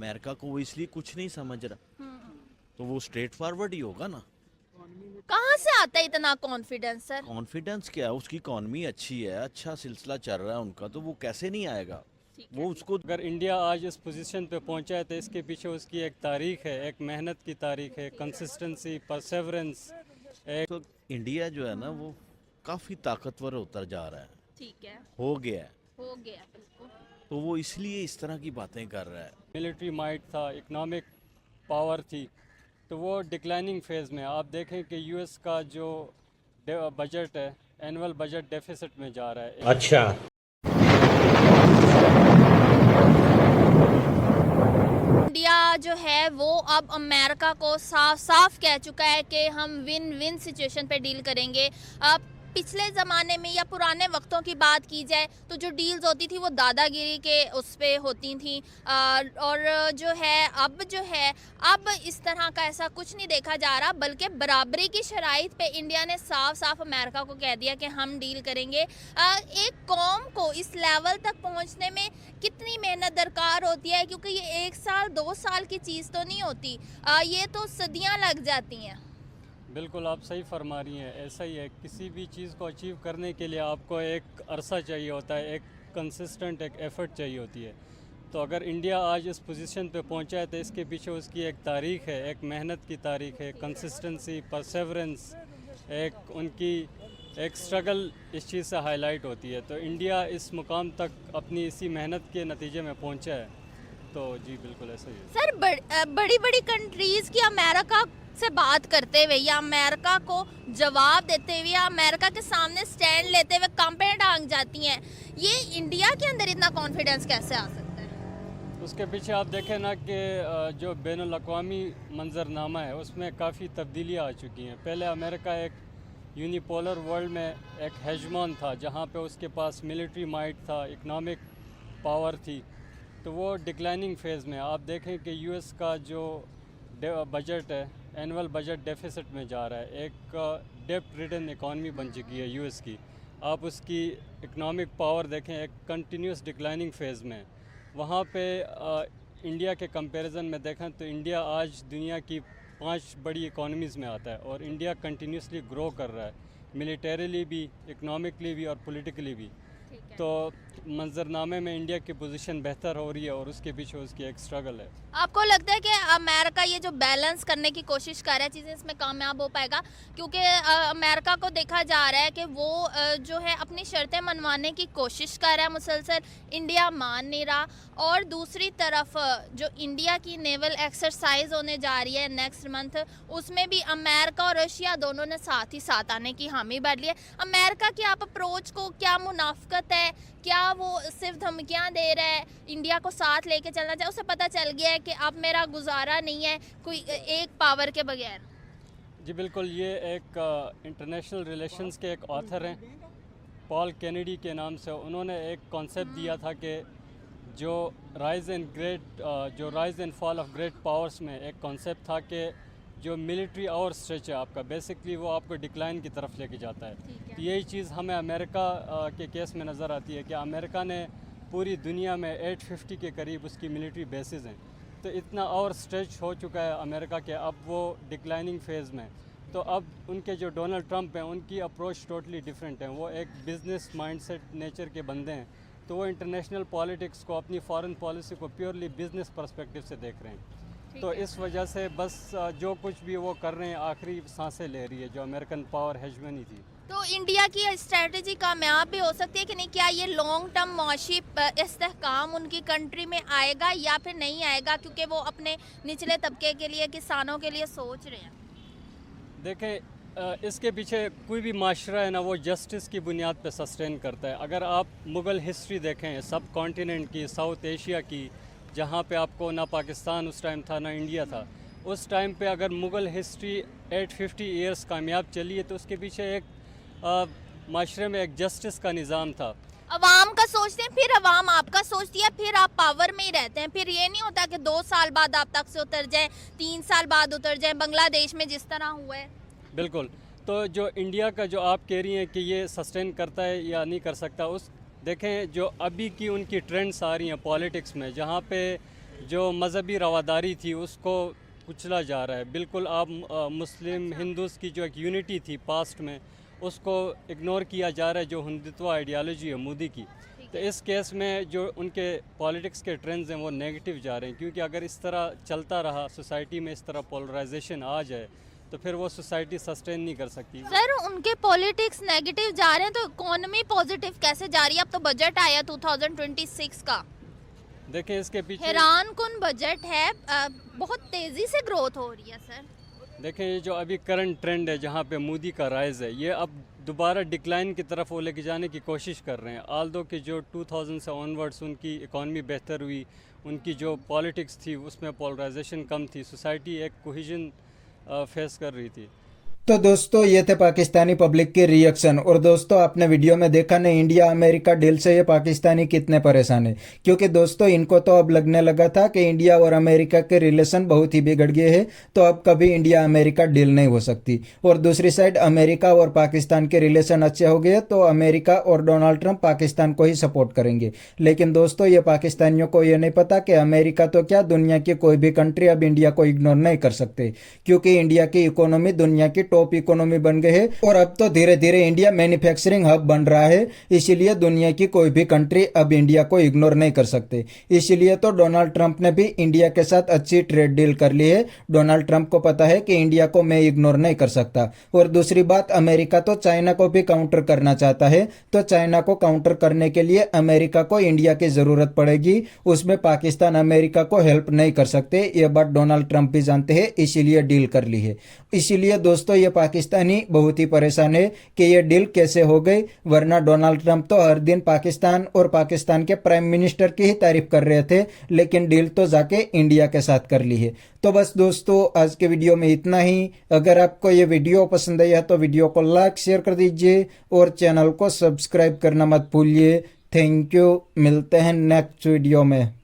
America को वो इसलिए कुछ नहीं समझ रहा, तो वो स्ट्रेट फॉरवर्ड ही होगा ना। कहाँ से आता है इतना कॉन्फिडेंस सर? कॉन्फिडेंस क्या है, उसकी इकॉनमी अच्छी है, अच्छा सिलसिला चल रहा है उनका, तो वो कैसे नहीं आएगा। वो उसको अगर इंडिया आज इस पोजीशन पे पहुंचा है तो इसके पीछे उसकी एक तारीख है, एक मेहनत की तारीख है, कंसिस्टेंसी, परसेवरेंस। तो इंडिया जो है ना वो काफी ताकतवर होता जा रहा है, ठीक है, हो गया है, हो गया बिल्कुल। तो वो इसलिए इस तरह की बातें कर रहा है। मिलिट्री माइट था, इकोनॉमिक पावर थी, तो वो डिक्लाइनिंग फेज़ में। आप देखें कि यूएस का जो बजट है, एनुअल बजट डेफिसिट में जा रहा है। अच्छा। इंडिया जो है वो अब अमेरिका को साफ साफ कह चुका है कि हम विन विन सिचुएशन पे डील करेंगे। अब पिछले ज़माने में या पुराने वक्तों की बात की जाए तो जो डील्स होती थी वो दादागिरी के उस पे होती थी, और जो है अब इस तरह का ऐसा कुछ नहीं देखा जा रहा, बल्कि बराबरी की शराइत पे इंडिया ने साफ साफ अमेरिका को कह दिया कि हम डील करेंगे। एक कौम को इस लेवल तक पहुंचने में कितनी मेहनत दरकार होती है, क्योंकि ये 1 साल 2 साल की चीज़ तो नहीं होती, ये तो सदियां लग जाती हैं। बिल्कुल आप सही फरमा रही हैं, ऐसा ही है। किसी भी चीज़ को अचीव करने के लिए आपको एक अरसा चाहिए होता है, एक कंसिस्टेंट एक एफ़र्ट चाहिए होती है। तो अगर इंडिया आज इस पोजीशन पे पहुंचा है तो इसके पीछे उसकी एक तारीख है, एक मेहनत की तारीख है, कंसिस्टेंसी, परसेवरेंस, एक उनकी एक स्ट्रगल इस चीज़ से हाईलाइट होती है। तो इंडिया इस मुकाम तक अपनी इसी मेहनत के नतीजे में पहुंचा है। तो जी बिल्कुल ऐसा ही है सर। बड़ी बड़ी कंट्रीज़ की अमेरिका से बात करते हुए या अमेरिका को जवाब देते हुए या अमेरिका के सामने स्टैंड लेते हुए कंपेयर टांग जाती हैं, ये इंडिया के अंदर इतना कॉन्फिडेंस कैसे आ सकता है? उसके पीछे आप देखें ना कि जो बैनुल अक़वामी मंजरनामा है उसमें काफ़ी तब्दीलियाँ आ चुकी हैं। पहले अमेरिका एक यूनिपोलर वर्ल्ड में एक हेजमॉन था, जहाँ पे उसके पास मिलिट्री माइट था, इकोनॉमिक पावर थी, तो वो डिक्लाइनिंग फेज़ में। आप देखें कि यूएस का जो बजट है, एनुअल बजट डेफिसिट में जा रहा है, एक डेप्ट रिडन इकॉनमी बन चुकी है यूएस की। आप उसकी इकोनॉमिक पावर देखें, एक कंटिन्यूस डिक्लाइनिंग फेज़ में। वहाँ पे इंडिया के कंपैरिजन में देखें तो इंडिया आज दुनिया की 5 बड़ी इकॉनमीज़ में आता है, और इंडिया कंटिन्यूसली ग्रो कर रहा है, मिलिटरीली भी, इकोनॉमिकली भी और पॉलिटिकली भी। तो मंजरनामे में इंडिया की पोजीशन बेहतर हो रही है, और उसके पीछे उसकी एक स्ट्रगल है। आपको लगता है कि अमेरिका ये जो बैलेंस करने की कोशिश कर रहा है चीज़ें, इसमें कामयाब हो पाएगा? क्योंकि अमेरिका को देखा जा रहा है कि वो जो है अपनी शर्तें मनवाने की कोशिश कर रहा है मुसलसल, इंडिया मान नहीं रहा। और दूसरी तरफ जो इंडिया की नेवल एक्सरसाइज होने जा रही है नेक्स्ट मंथ, उसमें भी अमेरिका और रशिया दोनों ने साथ ही साथ आने की हामी भर ली है। अमेरिका की आप अप्रोच को क्या मुनाफकत है, क्या वो सिर्फ धमकियां दे रहा है, इंडिया को साथ लेके चलना चाहिए? उसे पता चल गया है कि अब मेरा गुजारा नहीं है कोई एक पावर के बगैर। जी बिल्कुल, ये एक इंटरनेशनल रिलेशंस के एक ऑथर हैं, पॉल कैनेडी के नाम से। उन्होंने एक कॉन्सेप्ट दिया था कि जो rise and fall of great powers में एक कॉन्सेप्ट था कि जो मिलिट्री और स्ट्रेच है आपका, बेसिकली वो आपको डिक्लाइन की तरफ लेके जाता है। तो यही चीज़ हमें अमेरिका के केस में नज़र आती है कि अमेरिका ने पूरी दुनिया में 850 के करीब उसकी मिलिट्री बेसिस हैं, तो इतना और स्ट्रेच हो चुका है अमेरिका के, अब वो डिक्लाइनिंग फेज़ में। तो अब उनके जो डोनाल्ड ट्रंप हैं उनकी अप्रोच टोटली डिफरेंट है। वो एक बिज़नेस माइंडसेट नेचर के बंदे हैं, तो वो इंटरनेशनल पॉलिटिक्स को, अपनी फॉरेन पॉलिसी को प्योरली बिज़नेस पर्सपेक्टिव से देख रहे हैं। तो इस वजह से बस जो कुछ भी वो कर रहे हैं आखिरी सांसें ले रही है जो अमेरिकन पावर हेजमनी थी। तो इंडिया की स्ट्रेटजी कामयाब भी हो सकती है कि नहीं? क्या ये लॉन्ग टर्म मौशी इस्तेहकाम उनकी कंट्री में आएगा या फिर नहीं आएगा, क्योंकि वो अपने निचले तबके के लिए, किसानों के लिए सोच रहे हैं? देखें, इसके पीछे कोई भी माशरा है ना, वो जस्टिस की बुनियाद पे सस्टेन करता है। अगर आप मुग़ल हिस्ट्री देखें सब कॉन्टिनेंट की, साउथ एशिया की, जहाँ पे आपको ना पाकिस्तान उस टाइम था ना इंडिया था, उस टाइम पे अगर मुग़ल हिस्ट्री 850 ईयर्स कामयाब चली है तो उसके पीछे एक माशरे में एक जस्टिस का निज़ाम था। अवाम का सोचते हैं, फिर अवाम आपका सोचती है, फिर आप पावर में ही रहते हैं। फिर ये नहीं होता कि 2 साल बाद आप तक से उतर जाएं, 3 साल बाद उतर जाएं, बांग्लादेश में जिस तरह हुआ है। बिल्कुल। तो जो इंडिया का जो आप कह रही हैं कि ये सस्टेन करता है या नहीं कर सकता, उस देखें जो अभी की उनकी ट्रेंड्स आ रही हैं पॉलिटिक्स में, जहाँ पे जो मज़हबी रवादारी थी उसको कुचला जा रहा है। बिल्कुल आप मुस्लिम हिंदूज़ की जो एक यूनिटी थी पास्ट में, उसको इग्नोर किया जा रहा है, जो हिंदुत्व आइडियालॉजी है मोदी की। तो इस केस में जो उनके पॉलिटिक्स के ट्रेंड्स हैं वो नेगेटिव जा रहे हैं, क्योंकि अगर इस तरह चलता रहा, सोसाइटी में इस तरह पोलराइजेशन आ जाए, तो फिर वो सोसाइटी सस्टेन नहीं कर सकती। सर उनके पॉलिटिक्स नेगेटिव जा रहे हैं तो इकोनॉमी पॉजिटिव कैसे जा रही है? अब तो बजट आया 2026 का, देखिए इसके पीछे हैरान कुन बजट है, बहुत तेजी से ग्रोथ हो रही है सर। देखें ये जो अभी करंट ट्रेंड है जहाँ पे मोदी का राइज है, ये अब दोबारा डिक्लाइन की तरफ वो लेके जाने की कोशिश कर रहे हैं। आल्दो कि जो 2000 से ऑनवर्ड्स उनकी इकॉनमी बेहतर हुई, उनकी जो पॉलिटिक्स थी उसमें पोलराइजेशन कम थी, सोसाइटी एक कोहिजन फेस कर रही थी। तो दोस्तों ये थे पाकिस्तानी पब्लिक के रिएक्शन। और दोस्तों आपने वीडियो में देखा ना, इंडिया अमेरिका डील से ये पाकिस्तानी कितने परेशान है, क्योंकि दोस्तों इनको तो अब लगने लगा था कि इंडिया और अमेरिका के रिलेशन बहुत ही बिगड़ गए हैं, तो अब कभी इंडिया अमेरिका डील नहीं हो सकती। और दूसरी साइड अमेरिका और पाकिस्तान के रिलेशन अच्छे हो गए तो अमेरिका और डोनाल्ड ट्रंप पाकिस्तान को ही सपोर्ट करेंगे। लेकिन दोस्तों ये पाकिस्तानियों को ये नहीं पता कि अमेरिका तो क्या, दुनिया की कोई भी कंट्री अब इंडिया को इग्नोर नहीं कर सकते, क्योंकि इंडिया की इकोनॉमी दुनिया की टॉप इकोनॉमी बन गए है और अब तो धीरे धीरे इंडिया मैन्युफैक्चरिंग हब बन रहा है। इसीलिए दुनिया की कोई भी कंट्री अब इंडिया को इग्नोर नहीं कर सकते। इसीलिए तो डोनाल्ड ट्रंप ने भी इंडिया के साथ अच्छी ट्रेड डील कर ली है। डोनाल्ड ट्रंप को पता है कि इंडिया को मैं इग्नोर नहीं कर सकता। और दूसरी बात, अमेरिका तो चाइना को भी काउंटर करना चाहता है, तो चाइना को काउंटर करने के लिए अमेरिका को इंडिया की जरूरत पड़ेगी। उसमें पाकिस्तान अमेरिका को हेल्प नहीं कर सकते, ये बात डोनाल्ड ट्रंप भी जानते हैं, इसीलिए डील कर ली है। इसीलिए दोस्तों ये पाकिस्तानी बहुत ही परेशान है कि ये डील कैसे हो गई, वरना डोनाल्ड ट्रंप तो हर दिन पाकिस्तान और पाकिस्तान के प्राइम मिनिस्टर की ही तारीफ कर रहे थे, लेकिन डील तो जाके इंडिया के साथ कर ली है। तो बस दोस्तों आज के वीडियो में इतना ही। अगर आपको ये वीडियो पसंद आया तो वीडियो को लाइक शेयर कर दीजिए और चैनल को सब्सक्राइब करना मत भूलिए। थैंक यू, मिलते हैं नेक्स्ट वीडियो में।